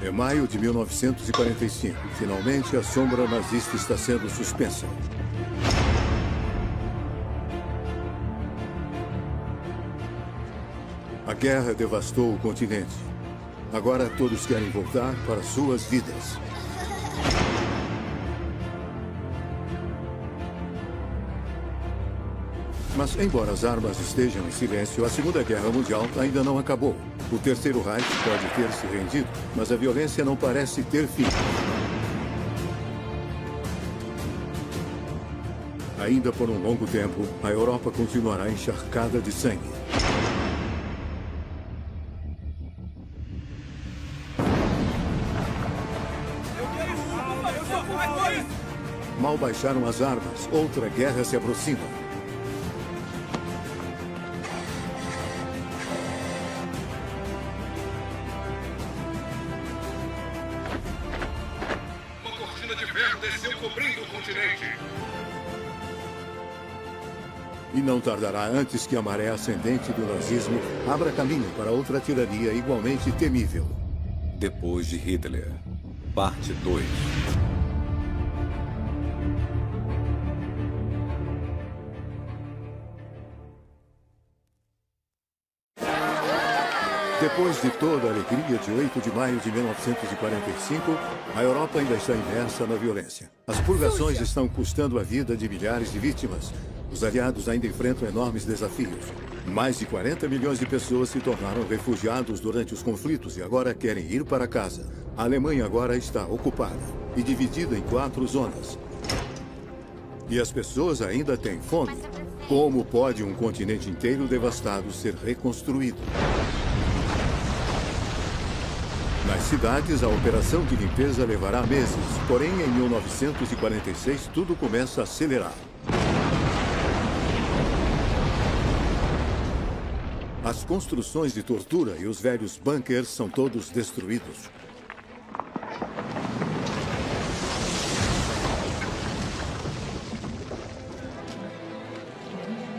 É maio de 1945. Finalmente, a sombra nazista está sendo suspensa. A guerra devastou o continente. Agora todos querem voltar para suas vidas. Mas, embora as armas estejam em silêncio, a Segunda Guerra Mundial ainda não acabou. O Terceiro Reich pode ter se rendido, mas a violência não parece ter fim. Ainda por um longo tempo, a Europa continuará encharcada de sangue. Mal baixaram as armas, outra guerra se aproxima. E não tardará antes que a maré ascendente do nazismo abra caminho para outra tirania igualmente temível. Depois de Hitler, parte 2. Depois de toda a alegria de 8 de maio de 1945, a Europa ainda está imersa na violência. As purgações estão custando a vida de milhares de vítimas. Os aliados ainda enfrentam enormes desafios. Mais de 40 milhões de pessoas se tornaram refugiados durante os conflitos e agora querem ir para casa. A Alemanha agora está ocupada e dividida em 4 zonas. E as pessoas ainda têm fome. Como pode um continente inteiro devastado ser reconstruído? Nas cidades, a operação de limpeza levará meses. Porém, em 1946, tudo começa a acelerar. As construções de tortura e os velhos bunkers são todos destruídos.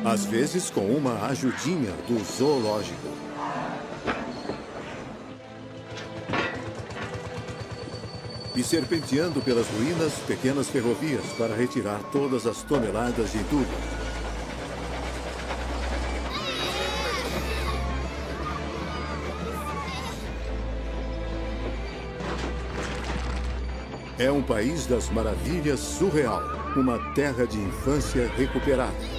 Às vezes, com uma ajudinha do zoológico. E serpenteando pelas ruínas, pequenas ferrovias para retirar todas as toneladas de entulho. É um país das maravilhas surreal, uma terra de infância recuperada.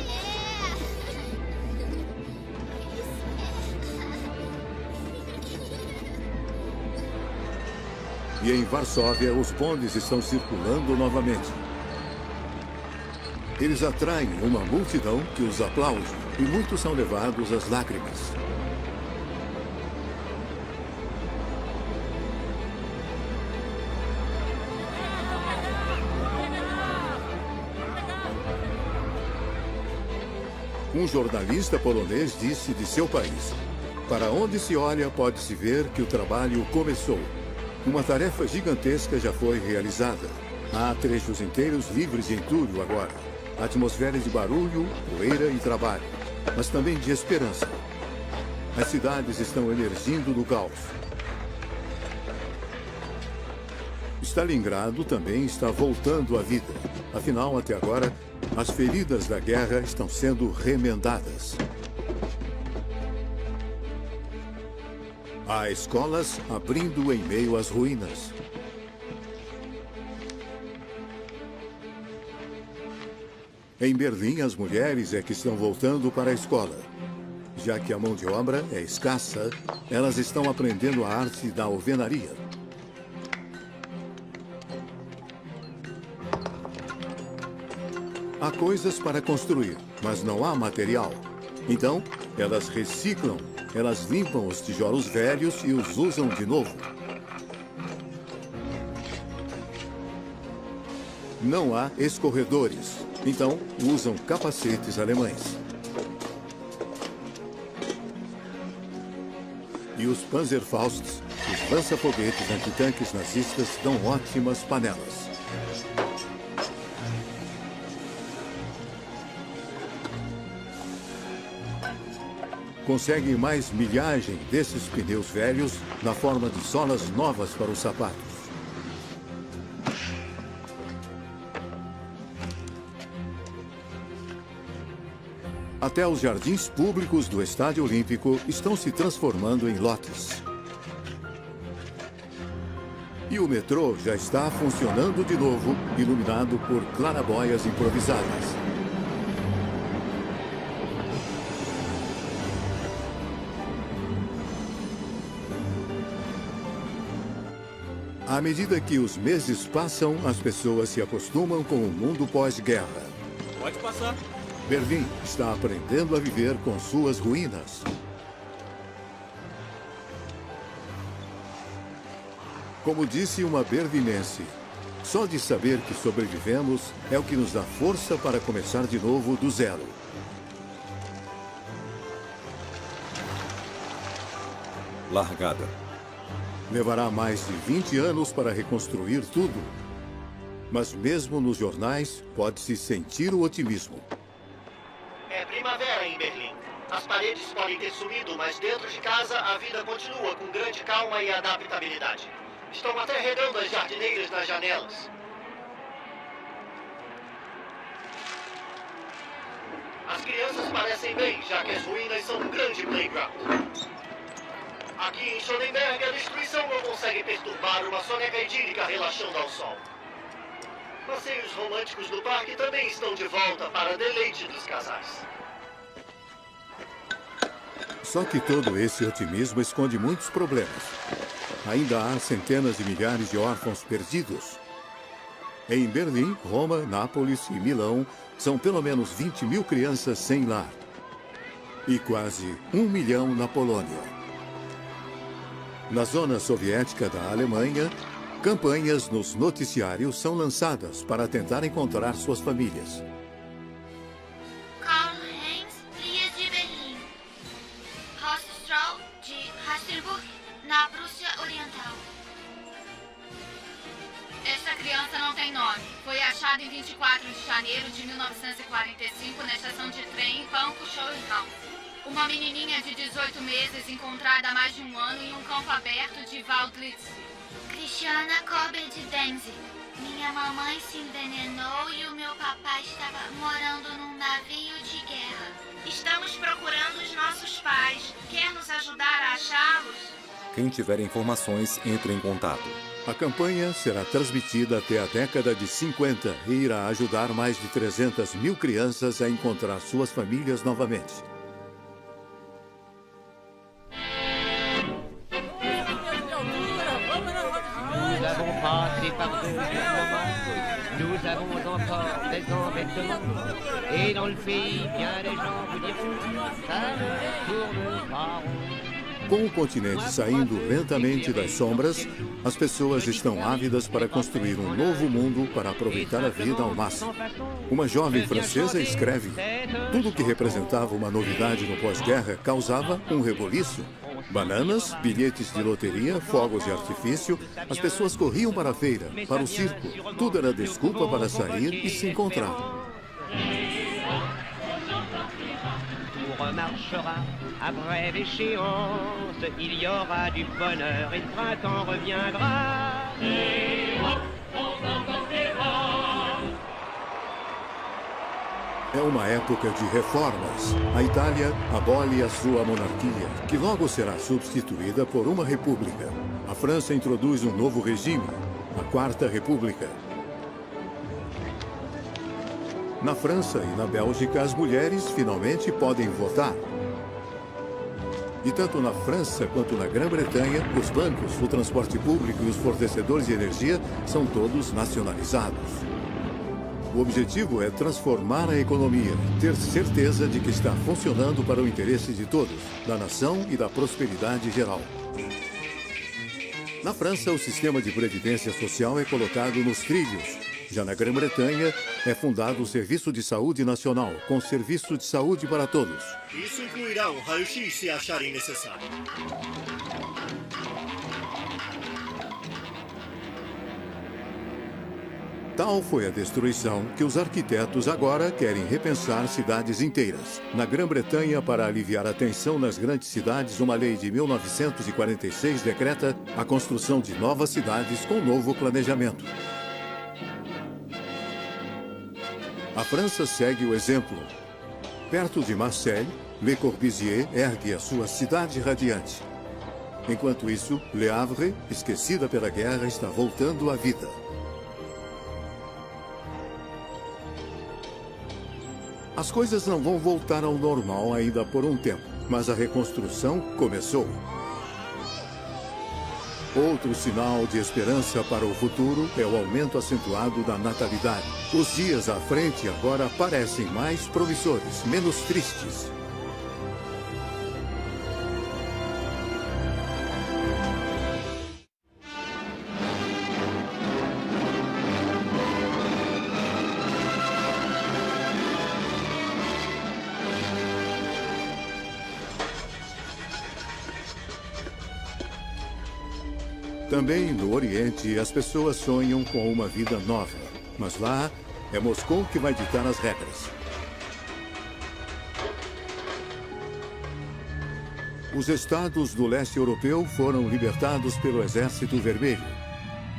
E em Varsóvia, os bondes estão circulando novamente. Eles atraem uma multidão que os aplaude e muitos são levados às lágrimas. Um jornalista polonês disse de seu país: "Para onde se olha, pode-se ver que o trabalho começou. Uma tarefa gigantesca já foi realizada. Há trechos inteiros livres de entulho agora. Atmosfera de barulho, poeira e trabalho, mas também de esperança. As cidades estão emergindo do caos. Stalingrado também está voltando à vida. Afinal, até agora, as feridas da guerra estão sendo remendadas. Há escolas abrindo em meio às ruínas. Em Berlim, as mulheres é que estão voltando para a escola. Já que a mão de obra é escassa, elas estão aprendendo a arte da alvenaria. Há coisas para construir, mas não há material. Então, elas reciclam, elas limpam os tijolos velhos e os usam de novo. Não há escorredores, então usam capacetes alemães. E os Panzerfausts, os lança-foguetes antitanques nazistas, dão ótimas panelas. conseguem mais milhagem desses pneus velhos na forma de solas novas para os sapatos. Até os jardins públicos do Estádio Olímpico estão se transformando em lotes. E o metrô já está funcionando de novo, iluminado por clarabóias improvisadas. À medida que os meses passam, as pessoas se acostumam com o mundo pós-guerra. Pode passar. Berlim está aprendendo a viver com suas ruínas. Como disse uma berlinense, só de saber que sobrevivemos é o que nos dá força para começar de novo do zero. Largada. Levará mais de 20 anos para reconstruir tudo. Mas mesmo nos jornais, pode-se sentir o otimismo. É primavera em Berlim. As paredes podem ter sumido, mas dentro de casa a vida continua com grande calma e adaptabilidade. Estão até regando as jardineiras nas janelas. As crianças parecem bem, já que as ruínas são um grande playground. Aqui em Schönenberg, a destruição não consegue perturbar uma soneca idílica relaxando ao sol. Passeios românticos no parque também estão de volta para deleite dos casais. Só que todo esse otimismo esconde muitos problemas. Ainda há centenas de milhares de órfãos perdidos. Em Berlim, Roma, Nápoles e Milão, são pelo menos 20 mil crianças sem lar. E quase 1 milhão na Polônia. Na zona soviética da Alemanha, campanhas nos noticiários são lançadas para tentar encontrar suas famílias. Karl-Heinz Lies de Berlim. Rostrow de Hasselburg, na Prússia Oriental. Esta criança não tem nome. Foi achada em 24 de janeiro de 1945 na estação de trem Pankow-Schönhaus. Uma menininha de 18 meses encontrada há mais de um ano em um campo aberto de Waldlitz. Cristiana Korber de Denze. Minha mamãe se envenenou e o meu papai estava morando num navio de guerra. Estamos procurando os nossos pais. Quer nos ajudar a achá-los? Quem tiver informações, entre em contato. A campanha será transmitida até a década de 50 e irá ajudar mais de 300 mil crianças a encontrar suas famílias novamente. Nous avons passé par de durs moments, nous avons encore des embêtements, et dans le pays, bien des gens vous diront, ça ne tourne pas rond. Com o continente saindo lentamente das sombras, as pessoas estão ávidas para construir um novo mundo para aproveitar a vida ao máximo. Uma jovem francesa escreve: tudo que representava uma novidade no pós-guerra causava um reboliço. Bananas, bilhetes de loteria, fogos de artifício, as pessoas corriam para a feira, para o circo. Tudo era desculpa para sair e se encontrar. Remarchera à brève échéance, il y aura du bonheur et le printemps reviendra. É uma época de reformas. A Itália abole a sua monarquia, que logo será substituída por uma república. A França introduz um novo regime, a Quarta República. Na França e na Bélgica, as mulheres finalmente podem votar. E tanto na França quanto na Grã-Bretanha, os bancos, o transporte público e os fornecedores de energia são todos nacionalizados. O objetivo é transformar a economia, ter certeza de que está funcionando para o interesse de todos, da nação e da prosperidade geral. Na França, o sistema de previdência social é colocado nos trilhos. Já na Grã-Bretanha, é fundado o Serviço de Saúde Nacional, com serviço de saúde para todos. Isso incluirá um raio-x se acharem necessário. Tal foi a destruição que os arquitetos agora querem repensar cidades inteiras. Na Grã-Bretanha, para aliviar a tensão nas grandes cidades, uma lei de 1946 decreta a construção de novas cidades com novo planejamento. A França segue o exemplo. Perto de Marseille, Le Corbusier ergue a sua cidade radiante. Enquanto isso, Le Havre, esquecida pela guerra, está voltando à vida. As coisas não vão voltar ao normal ainda por um tempo, mas a reconstrução começou. Outro sinal de esperança para o futuro é o aumento acentuado da natalidade. Os dias à frente agora parecem mais promissores, menos tristes. Também no Oriente, as pessoas sonham com uma vida nova. Mas lá, é Moscou que vai ditar as regras. Os estados do leste europeu foram libertados pelo Exército Vermelho.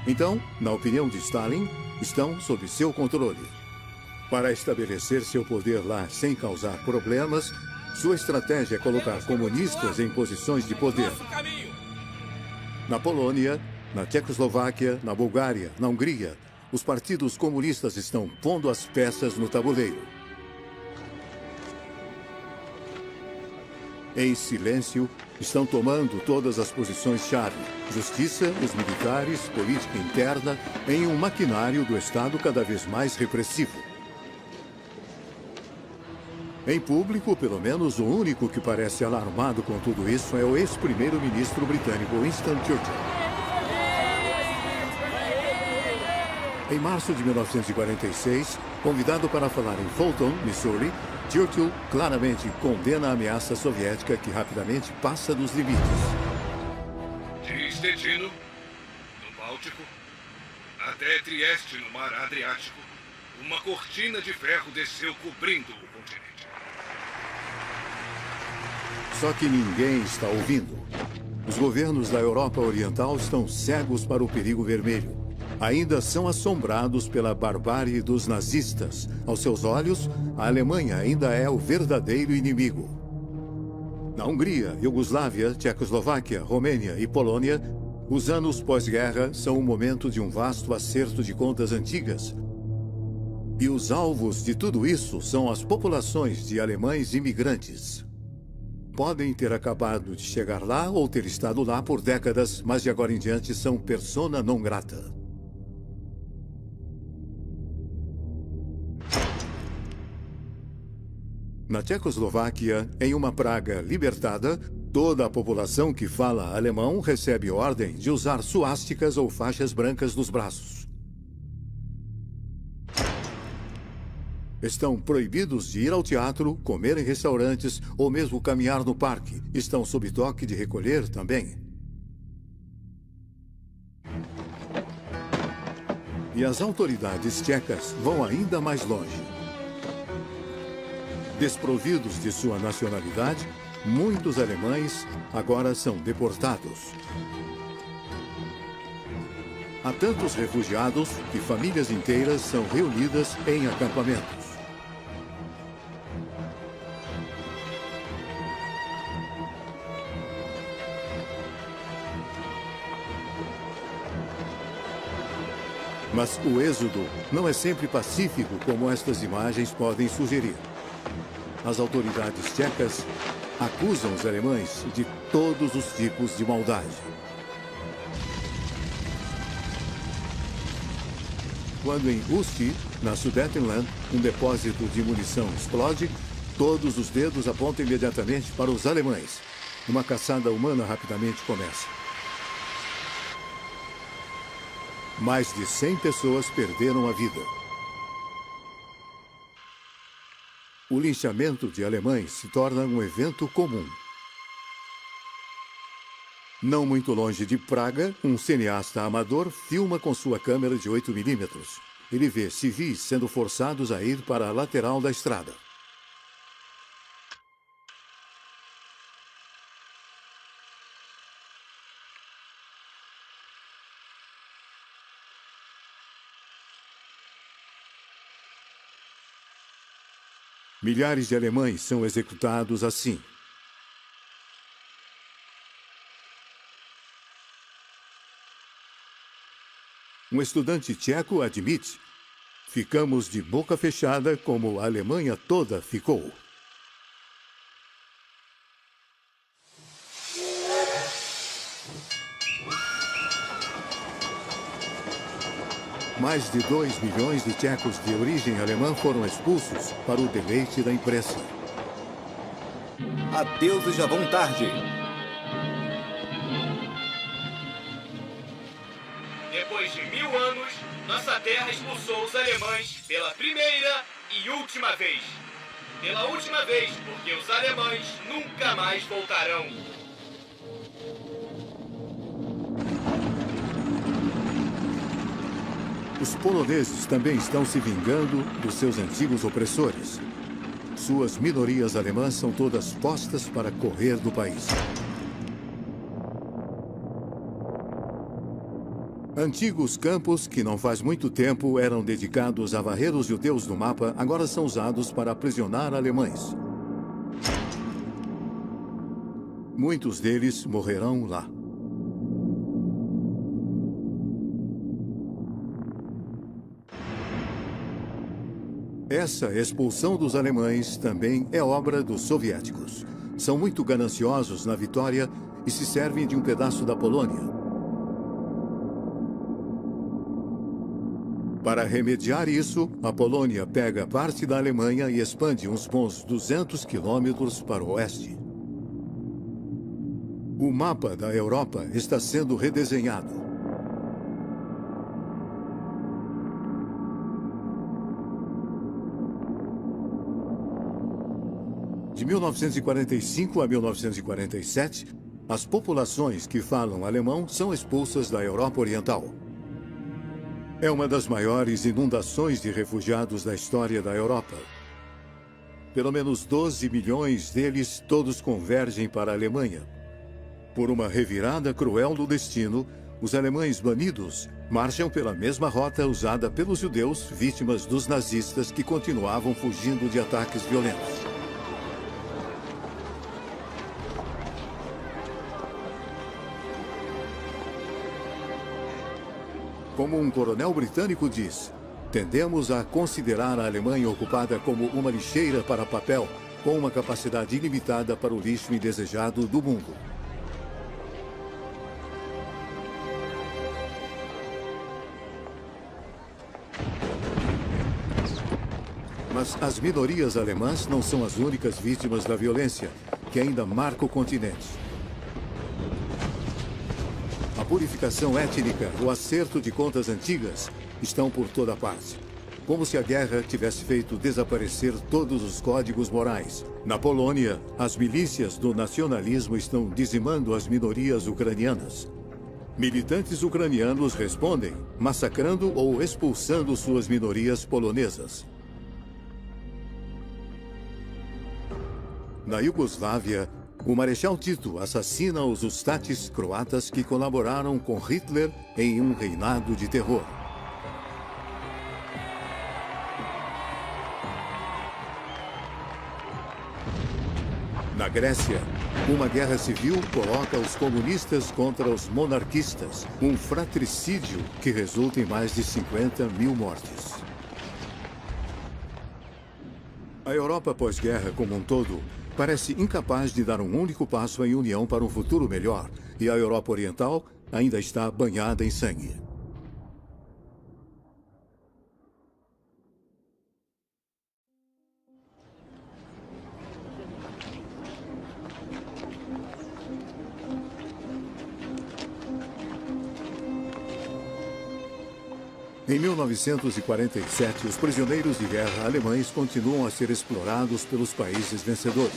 Então, na opinião de Stalin, estão sob seu controle. Para estabelecer seu poder lá sem causar problemas, sua estratégia é colocar comunistas em posições de poder. Na Polônia, na Tchecoslováquia, na Bulgária, na Hungria, os partidos comunistas estão pondo as peças no tabuleiro. Em silêncio, estão tomando todas as posições-chave. Justiça, os militares, política interna, em um maquinário do Estado cada vez mais repressivo. Em público, pelo menos, o único que parece alarmado com tudo isso é o ex-primeiro-ministro britânico Winston Churchill. Em março de 1946, convidado para falar em Fulton, Missouri, Churchill claramente condena a ameaça soviética que rapidamente passa dos limites. De Stettin, no Báltico, até Trieste, no Mar Adriático, uma cortina de ferro desceu cobrindo o continente. Só que ninguém está ouvindo. Os governos da Europa Oriental estão cegos para o perigo vermelho. Ainda são assombrados pela barbárie dos nazistas. Aos seus olhos, a Alemanha ainda é o verdadeiro inimigo. Na Hungria, Iugoslávia, Tchecoslováquia, Romênia e Polônia, os anos pós-guerra são o momento de um vasto acerto de contas antigas. E os alvos de tudo isso são as populações de alemães imigrantes. Podem ter acabado de chegar lá ou ter estado lá por décadas, mas de agora em diante são persona non grata. Na Tchecoslováquia, em uma Praga libertada, toda a população que fala alemão recebe ordem de usar suásticas ou faixas brancas nos braços. Estão proibidos de ir ao teatro, comer em restaurantes ou mesmo caminhar no parque. Estão sob toque de recolher também. E as autoridades tchecas vão ainda mais longe. Desprovidos de sua nacionalidade, muitos alemães agora são deportados. Há tantos refugiados que famílias inteiras são reunidas em acampamentos. Mas o êxodo não é sempre pacífico como estas imagens podem sugerir. As autoridades tchecas acusam os alemães de todos os tipos de maldade. Quando em Usti, na Sudetenland, um depósito de munição explode, todos os dedos apontam imediatamente para os alemães. Uma caçada humana rapidamente começa. Mais de 100 pessoas perderam a vida. O linchamento de alemães se torna um evento comum. Não muito longe de Praga, um cineasta amador filma com sua câmera de 8 mm. ele vê civis sendo forçados a ir para a lateral da estrada. Milhares de alemães são executados assim. Um estudante tcheco admite: ficamos de boca fechada como a Alemanha toda ficou. Mais de 2 milhões de tchecos de origem alemã foram expulsos para o deleite da imprensa. Adeus e já vão tarde. Depois de 1000 anos, nossa terra expulsou os alemães pela primeira e última vez. Pela última vez, porque os alemães nunca mais voltarão. Os poloneses também estão se vingando dos seus antigos opressores. Suas minorias alemãs são todas postas para correr do país. Antigos campos que não faz muito tempo eram dedicados a varrer os judeus do mapa, agora são usados para aprisionar alemães. Muitos deles morrerão lá. Essa expulsão dos alemães também é obra dos soviéticos. São muito gananciosos na vitória e se servem de um pedaço da Polônia. Para remediar isso, a Polônia pega parte da Alemanha e expande uns bons 200 quilômetros para o oeste. O mapa da Europa está sendo redesenhado. De 1945 a 1947, as populações que falam alemão são expulsas da Europa Oriental. É uma das maiores inundações de refugiados da história da Europa. Pelo menos 12 milhões deles todos convergem para a Alemanha. Por uma revirada cruel do destino, os alemães banidos marcham pela mesma rota usada pelos judeus vítimas dos nazistas que continuavam fugindo de ataques violentos. Como um coronel britânico diz, tendemos a considerar a Alemanha ocupada como uma lixeira para papel, com uma capacidade ilimitada para o lixo indesejado do mundo. Mas as minorias alemãs não são as únicas vítimas da violência, que ainda marca o continente. A purificação étnica, o acerto de contas antigas, estão por toda parte. Como se a guerra tivesse feito desaparecer todos os códigos morais. Na Polônia, as milícias do nacionalismo estão dizimando as minorias ucranianas. Militantes ucranianos respondem, massacrando ou expulsando suas minorias polonesas. Na Iugoslávia, o Marechal Tito assassina os ustates croatas que colaboraram com Hitler em um reinado de terror. Na Grécia, uma guerra civil coloca os comunistas contra os monarquistas, um fratricídio que resulta em mais de 50 mil mortes. A Europa pós-guerra como um todo parece incapaz de dar um único passo em união para um futuro melhor, e a Europa Oriental ainda está banhada em sangue. Em 1947, os prisioneiros de guerra alemães continuam a ser explorados pelos países vencedores.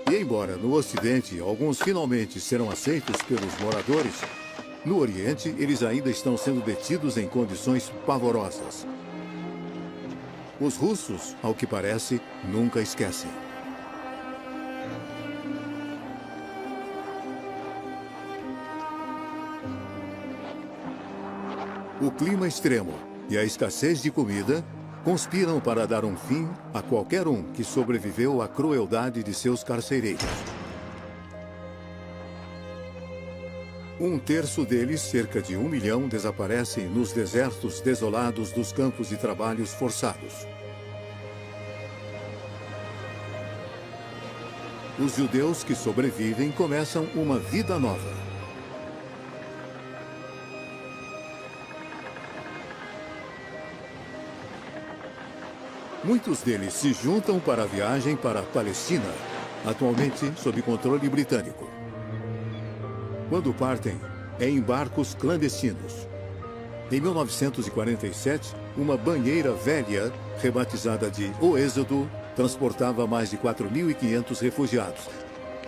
E embora no Ocidente alguns finalmente serão aceitos pelos moradores, No Oriente, eles ainda estão sendo detidos em condições pavorosas. Os russos, ao que parece, nunca esquecem. O clima extremo e a escassez de comida conspiram para dar um fim a qualquer um que sobreviveu à crueldade de seus carcereiros. Um terço deles, cerca de 1 milhão, desaparecem nos desertos desolados dos campos de trabalhos forçados. Os judeus que sobrevivem começam uma vida nova. Muitos deles se juntam para a viagem para a Palestina, atualmente sob controle britânico. Quando partem, é em barcos clandestinos. Em 1947, uma banheira velha, rebatizada de O Êxodo, transportava mais de 4.500 refugiados.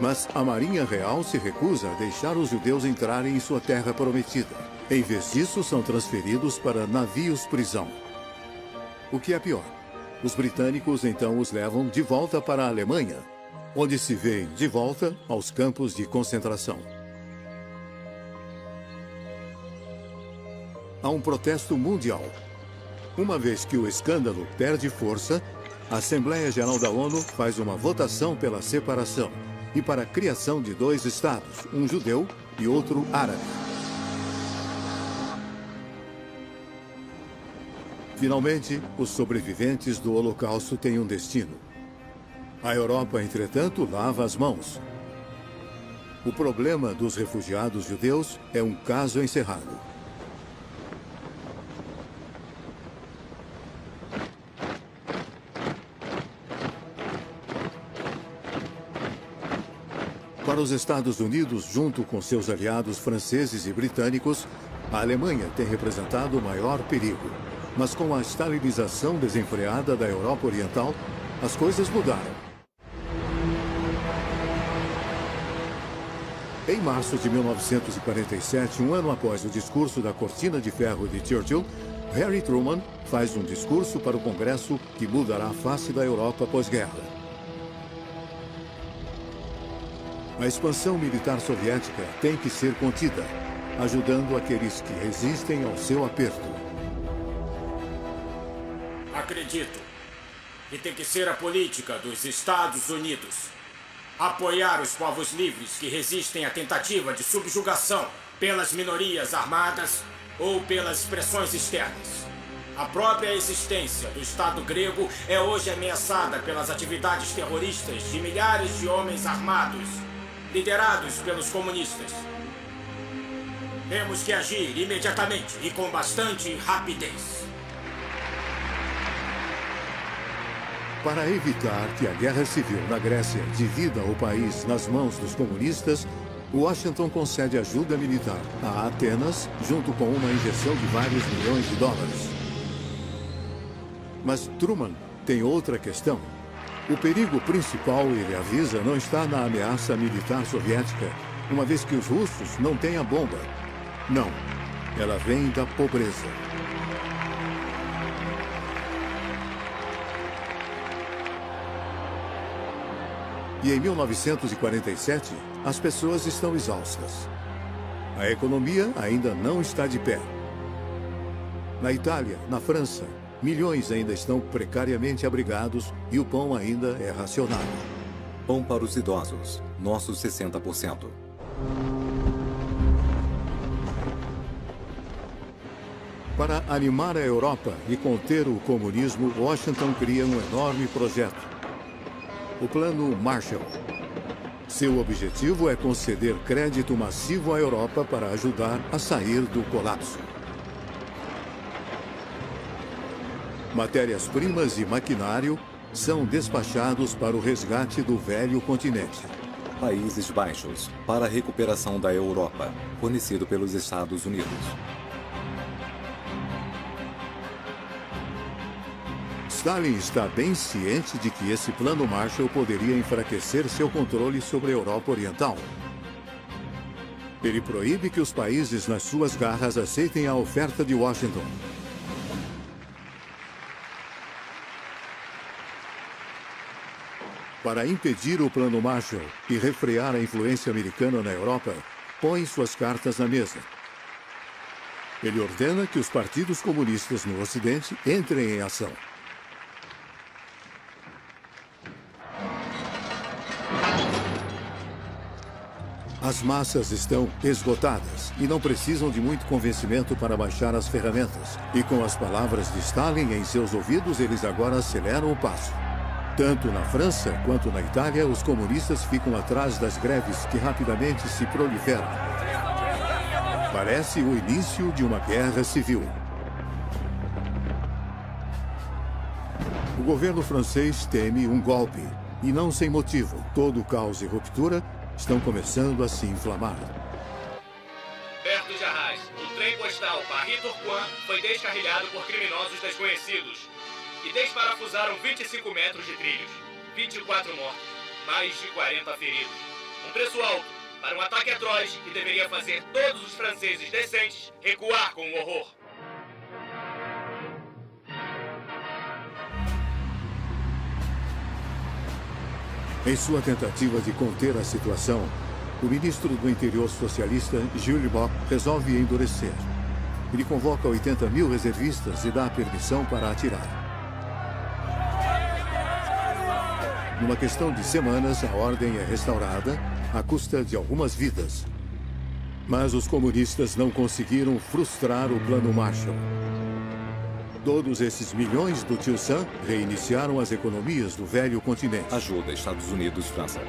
Mas a Marinha Real se recusa a deixar os judeus entrarem em sua terra prometida. Em vez disso, são transferidos para navios-prisão. O que é pior, os britânicos então os levam de volta para a Alemanha, onde se veem de volta aos campos de concentração. Há um protesto mundial. Uma vez que o escândalo perde força, a Assembleia Geral da ONU faz uma votação pela separação e para a criação de 2 estados, um judeu e outro árabe. Finalmente, os sobreviventes do Holocausto têm um destino. A Europa, entretanto, lava as mãos. O problema dos refugiados judeus é um caso encerrado. Para os Estados Unidos, junto com seus aliados franceses e britânicos, a Alemanha tem representado o maior perigo. Mas com a estalinização desenfreada da Europa Oriental, as coisas mudaram. Em março de 1947, um ano após o discurso da Cortina de Ferro de Churchill, Harry Truman faz um discurso para o Congresso que mudará a face da Europa pós-guerra. A expansão militar soviética tem que ser contida, ajudando aqueles que resistem ao seu aperto. Acredito que tem que ser a política dos Estados Unidos. Apoiar os povos livres que resistem à tentativa de subjugação pelas minorias armadas ou pelas pressões externas. A própria existência do Estado grego é hoje ameaçada pelas atividades terroristas de milhares de homens armados, liderados pelos comunistas. Temos que agir imediatamente e com bastante rapidez. Para evitar que a guerra civil na Grécia divida o país nas mãos dos comunistas, Washington concede ajuda militar a Atenas, junto com uma injeção de vários milhões de dólares. Mas Truman tem outra questão. O perigo principal, ele avisa, não está na ameaça militar soviética, uma vez que os russos não têm a bomba. Não, ela vem da pobreza. E em 1947, as pessoas estão exaustas. A economia ainda não está de pé. Na Itália, na França, milhões ainda estão precariamente abrigados e o pão ainda é racionado. Pão para os idosos, nossos 60%. Para animar a Europa e conter o comunismo, Washington cria um enorme projeto. O Plano Marshall. Seu objetivo é conceder crédito massivo à Europa para ajudar a sair do colapso. Matérias-primas e maquinário são despachados para o resgate do velho continente. Países Baixos, para a recuperação da Europa, fornecido pelos Estados Unidos. Stalin está bem ciente de que esse plano Marshall poderia enfraquecer seu controle sobre a Europa Oriental. Ele proíbe que os países nas suas garras aceitem a oferta de Washington. Para impedir o Plano Marshall e refrear a influência americana na Europa, põe suas cartas na mesa. Ele ordena que os partidos comunistas no Ocidente entrem em ação. As massas estão esgotadas e não precisam de muito convencimento para baixar as ferramentas. E com as palavras de Stalin em seus ouvidos, eles agora aceleram o passo. Tanto na França quanto na Itália, os comunistas ficam atrás das greves que rapidamente se proliferam. Parece o início de uma guerra civil. O governo francês teme um golpe, e não sem motivo. Todo o caos e ruptura estão começando a se inflamar. Perto de Arras, o trem postal Paris-Tourcoing foi descarrilhado por criminosos desconhecidos e desparafusaram 25 metros de trilhos, 24 mortos, mais de 40 feridos. Um preço alto para um ataque atroz que deveria fazer todos os franceses decentes recuar com o horror. Em sua tentativa de conter a situação, o ministro do Interior socialista, Jules Bock, resolve endurecer. Ele convoca 80 mil reservistas e dá permissão para atirar. Numa questão de semanas, a ordem é restaurada à custa de algumas vidas. Mas os comunistas não conseguiram frustrar o Plano Marshall. Todos esses milhões do Tio Sam reiniciaram as economias do velho continente. Ajuda Estados Unidos, França.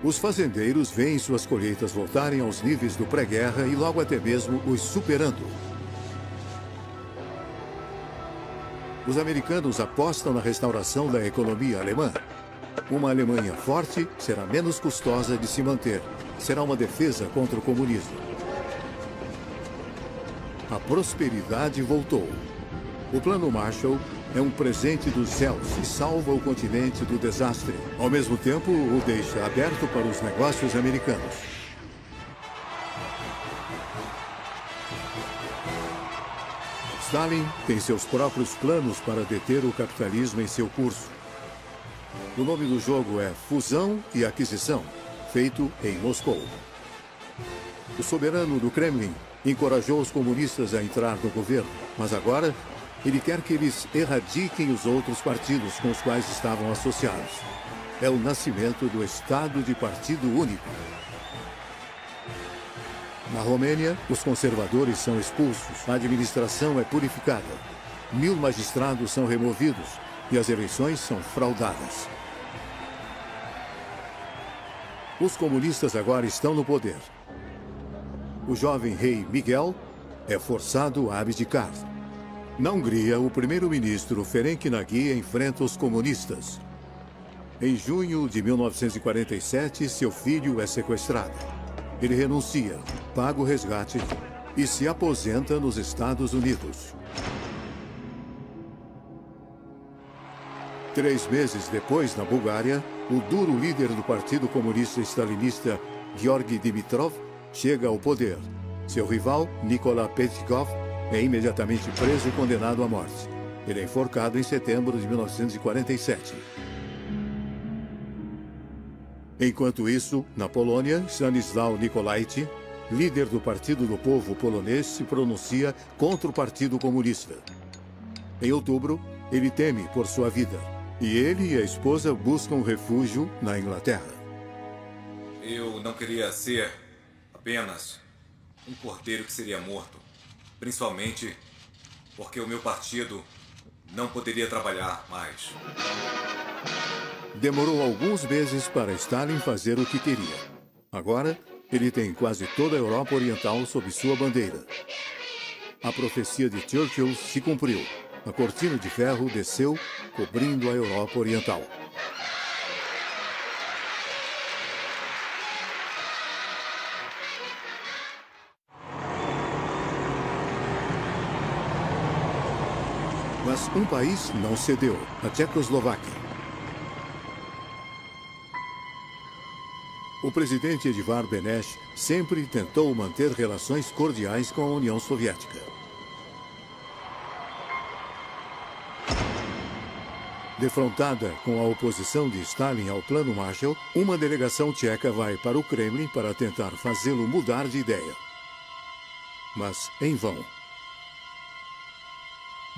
Os fazendeiros veem suas colheitas voltarem aos níveis do pré-guerra e logo até mesmo os superando. Os americanos apostam na restauração da economia alemã. Uma Alemanha forte será menos custosa de se manter. Será uma defesa contra o comunismo. A prosperidade voltou. O Plano Marshall é um presente dos céus e salva o continente do desastre. Ao mesmo tempo, o deixa aberto para os negócios americanos. Stalin tem seus próprios planos para deter o capitalismo em seu curso. O nome do jogo é Fusão e Aquisição, feito em Moscou. O soberano do Kremlin encorajou os comunistas a entrar no governo, mas agora ele quer que eles erradiquem os outros partidos com os quais estavam associados. É o nascimento do Estado de Partido Único. Na Romênia, os conservadores são expulsos, a administração é purificada, 1000 magistrados são removidos e as eleições são fraudadas. Os comunistas agora estão no poder. O jovem rei Miguel é forçado a abdicar. Na Hungria, o primeiro-ministro Ferenc Nagy enfrenta os comunistas. Em junho de 1947, seu filho é sequestrado. Ele renuncia, paga o resgate e se aposenta nos Estados Unidos. 3 meses depois, na Bulgária, o duro líder do Partido Comunista Stalinista, Georgy Dimitrov, chega ao poder. Seu rival, Nikolai Petkov, é imediatamente preso e condenado à morte. Ele é enforcado em setembro de 1947. Enquanto isso, na Polônia, Stanisław Nikolaichi, líder do Partido do Povo polonês, se pronuncia contra o Partido Comunista. Em outubro, ele teme por sua vida. E ele e a esposa buscam refúgio na Inglaterra. Eu não queria ser apenas um cordeiro que seria morto. Principalmente porque o meu partido não poderia trabalhar mais. Demorou alguns meses para Stalin fazer o que queria. Agora, ele tem quase toda a Europa Oriental sob sua bandeira. A profecia de Churchill se cumpriu. A cortina de ferro desceu, cobrindo a Europa Oriental. Mas um país não cedeu, a Tchecoslováquia. O presidente Edivar Benesch sempre tentou manter relações cordiais com a União Soviética. Defrontada com a oposição de Stalin ao Plano Marshall, uma delegação tcheca vai para o Kremlin para tentar fazê-lo mudar de ideia. Mas em vão.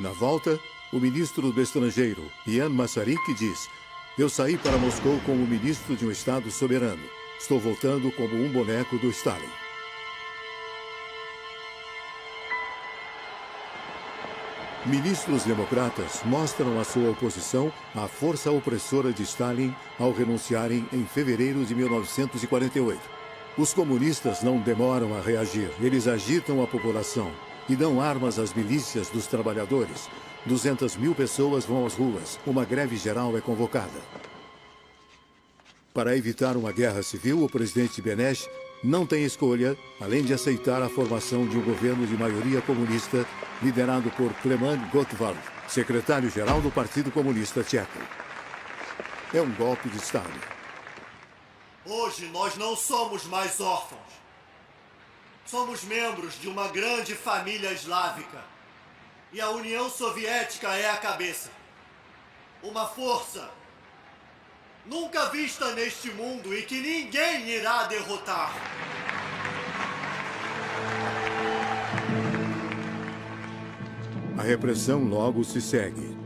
Na volta, o ministro do Estrangeiro, Ian Masaryk, diz: "Eu saí para Moscou como ministro de um Estado soberano. Estou voltando como um boneco do Stalin." Ministros democratas mostram a sua oposição à força opressora de Stalin ao renunciarem em fevereiro de 1948. Os comunistas não demoram a reagir. Eles agitam a população e dão armas às milícias dos trabalhadores. 200.000 pessoas vão às ruas. Uma greve geral é convocada. Para evitar uma guerra civil, o presidente Benesch não tem escolha, além de aceitar a formação de um governo de maioria comunista liderado por Klement Gottwald, secretário-geral do Partido Comunista Tcheco. É um golpe de Estado. Hoje nós não somos mais órfãos. Somos membros de uma grande família eslávica. E a União Soviética é a cabeça. Uma força nunca vista neste mundo e que ninguém irá derrotar. A repressão logo se segue.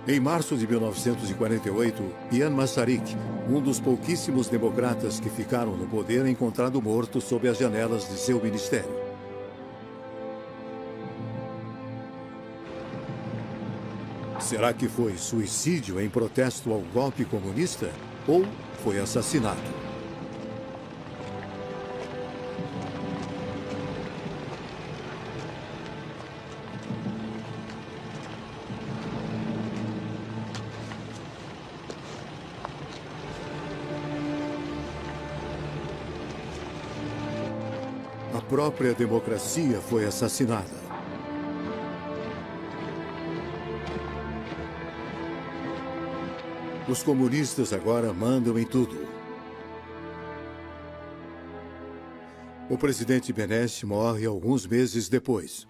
Em março de 1948, Ian Masaryk, um dos pouquíssimos democratas que ficaram no poder, é encontrado morto sob as janelas de seu ministério. Será que foi suicídio em protesto ao golpe comunista ou foi assassinato? A própria democracia foi assassinada. Os comunistas agora mandam em tudo. O presidente Benesch morre alguns meses depois.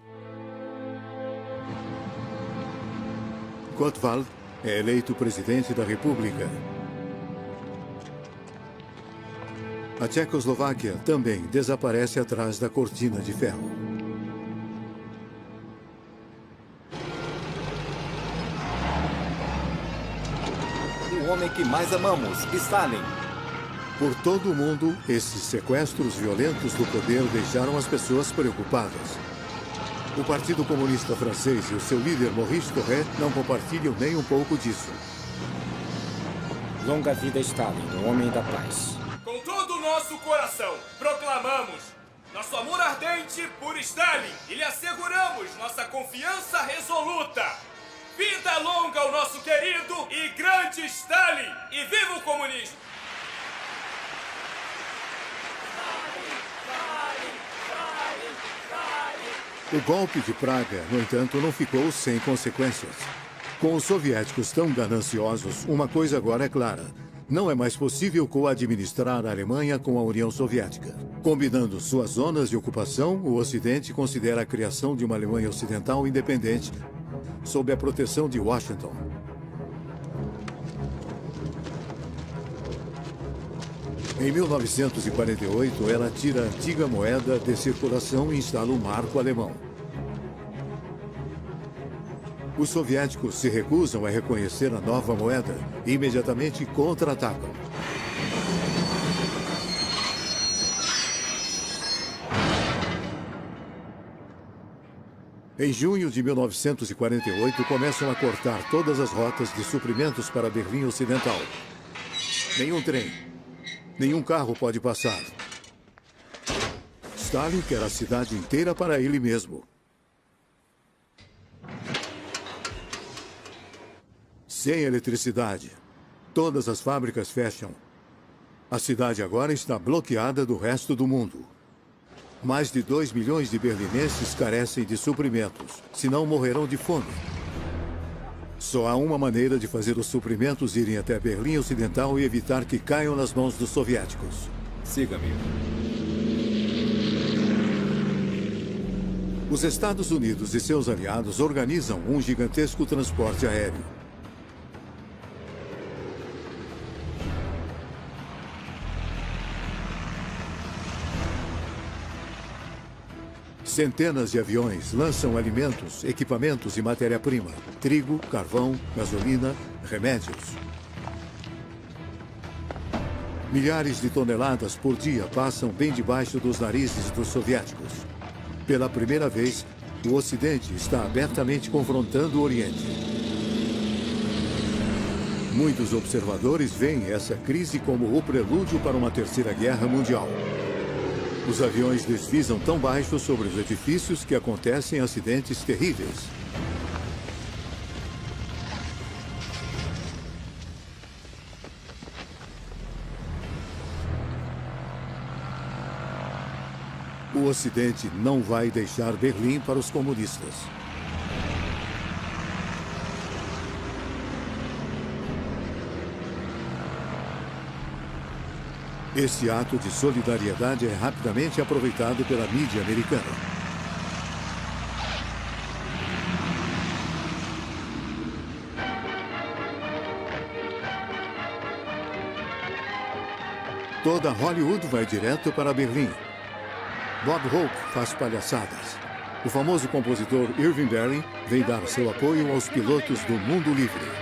Gottwald é eleito presidente da República. A Tchecoslováquia também desaparece atrás da cortina de ferro. O homem que mais amamos, Stalin. Por todo o mundo, esses sequestros violentos do poder deixaram as pessoas preocupadas. O Partido Comunista Francês e o seu líder Maurice Thorez não compartilham nem um pouco disso. Longa vida Stalin, o homem da paz. Com todo o nosso coração, proclamamos nosso amor ardente por Stalin e lhe asseguramos nossa confiança resoluta. Vida longa ao nosso querido e grande Stalin! E viva o comunismo! O golpe de Praga, no entanto, não ficou sem consequências. Com os soviéticos tão gananciosos, uma coisa agora é clara. Não é mais possível co-administrar a Alemanha com a União Soviética. Combinando suas zonas de ocupação, o Ocidente considera a criação de uma Alemanha Ocidental independente, sob a proteção de Washington. Em 1948, ela tira a antiga moeda de circulação e instala o marco alemão. Os soviéticos se recusam a reconhecer a nova moeda e imediatamente contra-atacam. Em junho de 1948, começam a cortar todas as rotas de suprimentos para Berlim Ocidental. Nenhum trem, nenhum carro pode passar. Stalin quer a cidade inteira para ele mesmo. Sem eletricidade, todas as fábricas fecham. A cidade agora está bloqueada do resto do mundo. Mais de 2 milhões de berlinenses carecem de suprimentos, senão morrerão de fome. Só há uma maneira de fazer os suprimentos irem até Berlim Ocidental e evitar que caiam nas mãos dos soviéticos. Siga-me. Os Estados Unidos e seus aliados organizam um gigantesco transporte aéreo. Centenas de aviões lançam alimentos, equipamentos e matéria-prima: trigo, carvão, gasolina, remédios. Milhares de toneladas por dia passam bem debaixo dos narizes dos soviéticos. Pela primeira vez, o Ocidente está abertamente confrontando o Oriente. Muitos observadores veem essa crise como o prelúdio para uma terceira guerra mundial. Os aviões deslizam tão baixo sobre os edifícios que acontecem acidentes terríveis. O Ocidente não vai deixar Berlim para os comunistas. Esse ato de solidariedade é rapidamente aproveitado pela mídia americana. Toda Hollywood vai direto para Berlim. Bob Hope faz palhaçadas. O famoso compositor Irving Berlin vem dar seu apoio aos pilotos do mundo livre.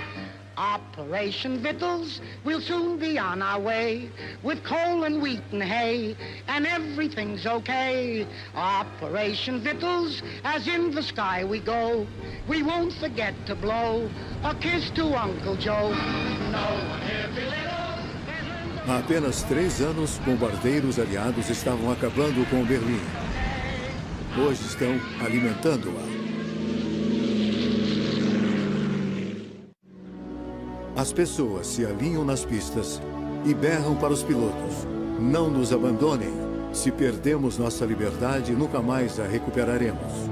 Operation Vittles, we'll soon be on our way, with coal and wheat and hay, and everything's okay. Operation Vittles, as in the sky we go, we won't forget to blow a kiss to Uncle Joe. Há apenas 3 anos, bombardeiros aliados estavam acabando com Berlim. Hoje estão alimentando-a. As pessoas se alinham nas pistas e berram para os pilotos: não nos abandonem. Se perdemos nossa liberdade, nunca mais a recuperaremos.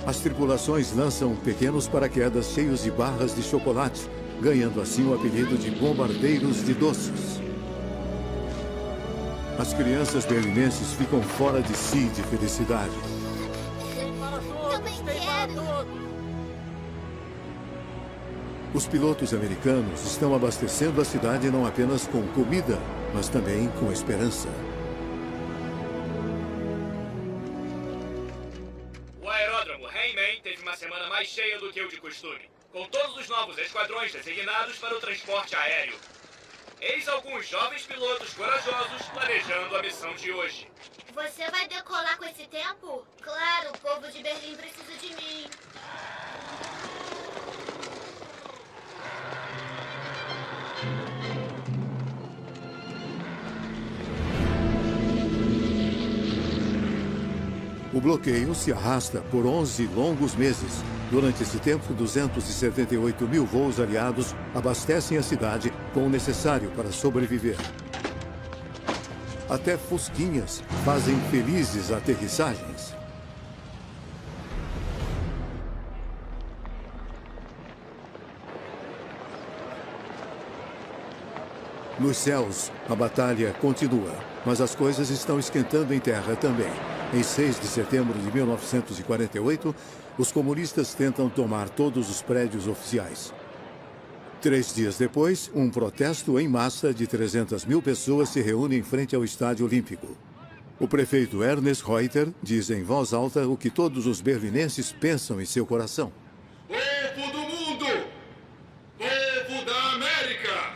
As tripulações lançam pequenos paraquedas cheios de barras de chocolate, ganhando assim o apelido de bombardeiros de doces. As crianças berlinenses ficam fora de si de felicidade. Também quero. Os pilotos americanos estão abastecendo a cidade não apenas com comida, mas também com esperança. O aeródromo Rhein-Main teve uma semana mais cheia do que o de costume, com todos os novos esquadrões designados para o transporte aéreo. Eis alguns jovens pilotos corajosos planejando a missão de hoje. Você vai decolar com esse tempo? Claro, o povo de Berlim precisa de mim. O bloqueio se arrasta por 11 longos meses. Durante esse tempo, 278 mil voos aliados abastecem a cidade com o necessário para sobreviver. Até fusquinhas fazem felizes aterrissagens. Nos céus, a batalha continua, mas as coisas estão esquentando em terra também. Em 6 de setembro de 1948, os comunistas tentam tomar todos os prédios oficiais. 3 dias depois, um protesto em massa de 300 mil pessoas se reúne em frente ao Estádio Olímpico. O prefeito Ernest Reuter diz em voz alta o que todos os berlinenses pensam em seu coração. Povo do mundo! Povo da América!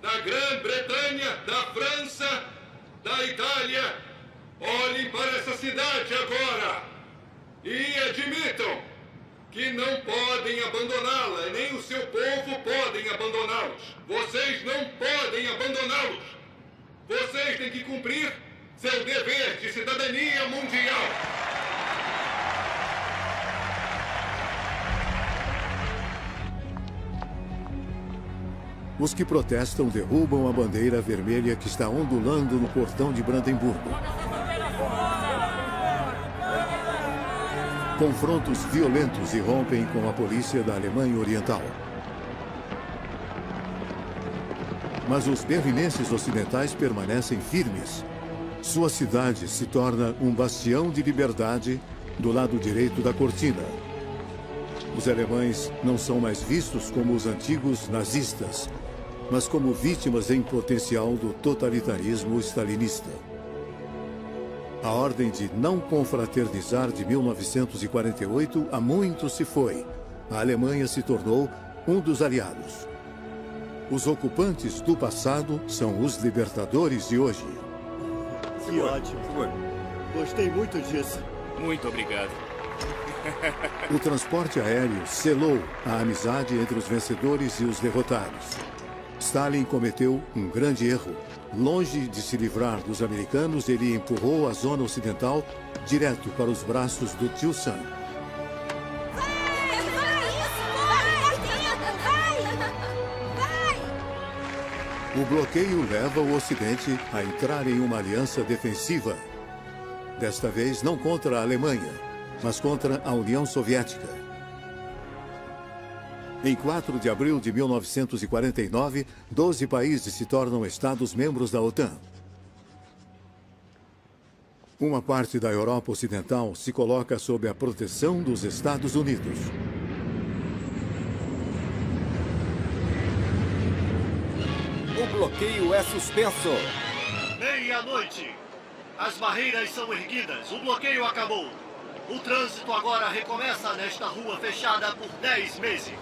Da Grã-Bretanha, da França, da Itália! Olhem para essa cidade agora e admitam que não podem abandoná-la, nem o seu povo podem abandoná-los. Vocês não podem abandoná-los. Vocês têm que cumprir seu dever de cidadania mundial. Os que protestam derrubam a bandeira vermelha que está ondulando no portão de Brandemburgo. Confrontos violentos irrompem com a polícia da Alemanha Oriental. Mas os berlinenses ocidentais permanecem firmes. Sua cidade se torna um bastião de liberdade do lado direito da cortina. Os alemães não são mais vistos como os antigos nazistas, mas como vítimas em potencial do totalitarismo stalinista. A ordem de não confraternizar de 1948 há muito se foi. A Alemanha se tornou um dos aliados. Os ocupantes do passado são os libertadores de hoje. Que ótimo. Gostei muito disso. Muito obrigado. O transporte aéreo selou a amizade entre os vencedores e os derrotados. Stalin cometeu um grande erro. Longe de se livrar dos americanos, ele empurrou a zona ocidental direto para os braços do tio Sam. O bloqueio leva o Ocidente a entrar em uma aliança defensiva. Desta vez não contra a Alemanha, mas contra a União Soviética. Em 4 de abril de 1949, 12 países se tornam Estados-membros da OTAN. Uma parte da Europa Ocidental se coloca sob a proteção dos Estados Unidos. O bloqueio é suspenso. Meia-noite. As barreiras são erguidas. O bloqueio acabou. O trânsito agora recomeça nesta rua fechada por 10 meses.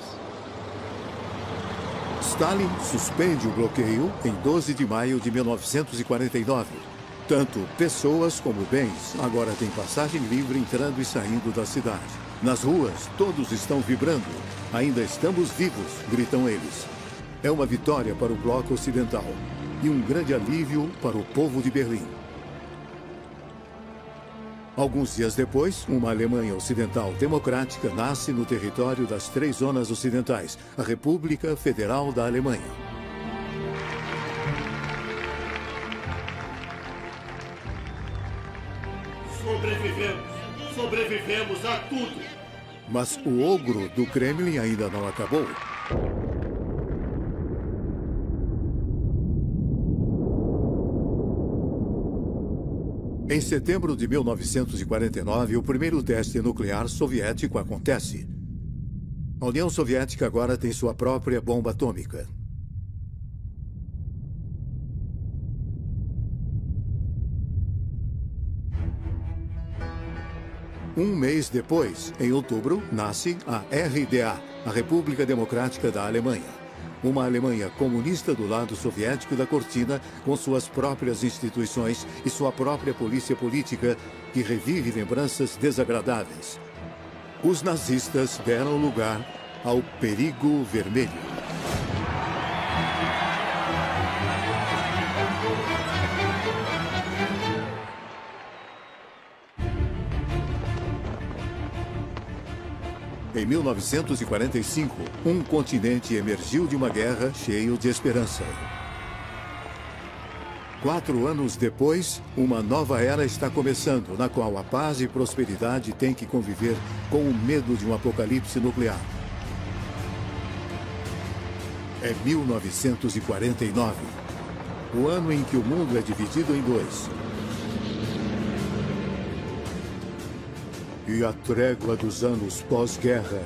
Stalin suspende o bloqueio em 12 de maio de 1949. Tanto pessoas como bens agora têm passagem livre entrando e saindo da cidade. Nas ruas, todos estão vibrando. Ainda estamos vivos, gritam eles. É uma vitória para o bloco ocidental e um grande alívio para o povo de Berlim. Alguns dias depois, uma Alemanha Ocidental democrática nasce no território das 3 zonas ocidentais, a República Federal da Alemanha. Sobrevivemos a tudo. Mas o ogro do Kremlin ainda não acabou. Em setembro de 1949, o primeiro teste nuclear soviético acontece. A União Soviética agora tem sua própria bomba atômica. Um mês depois, em outubro, nasce a RDA, a República Democrática da Alemanha. Uma Alemanha comunista do lado soviético da cortina, com suas próprias instituições e sua própria polícia política, que revive lembranças desagradáveis. Os nazistas deram lugar ao perigo vermelho. Em 1945, um continente emergiu de uma guerra cheio de esperança. 4 anos depois, uma nova era está começando, na qual a paz e prosperidade têm que conviver com o medo de um apocalipse nuclear. É 1949, o ano em que o mundo é dividido em 2. E a trégua dos anos pós-guerra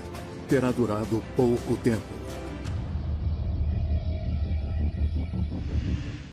terá durado pouco tempo.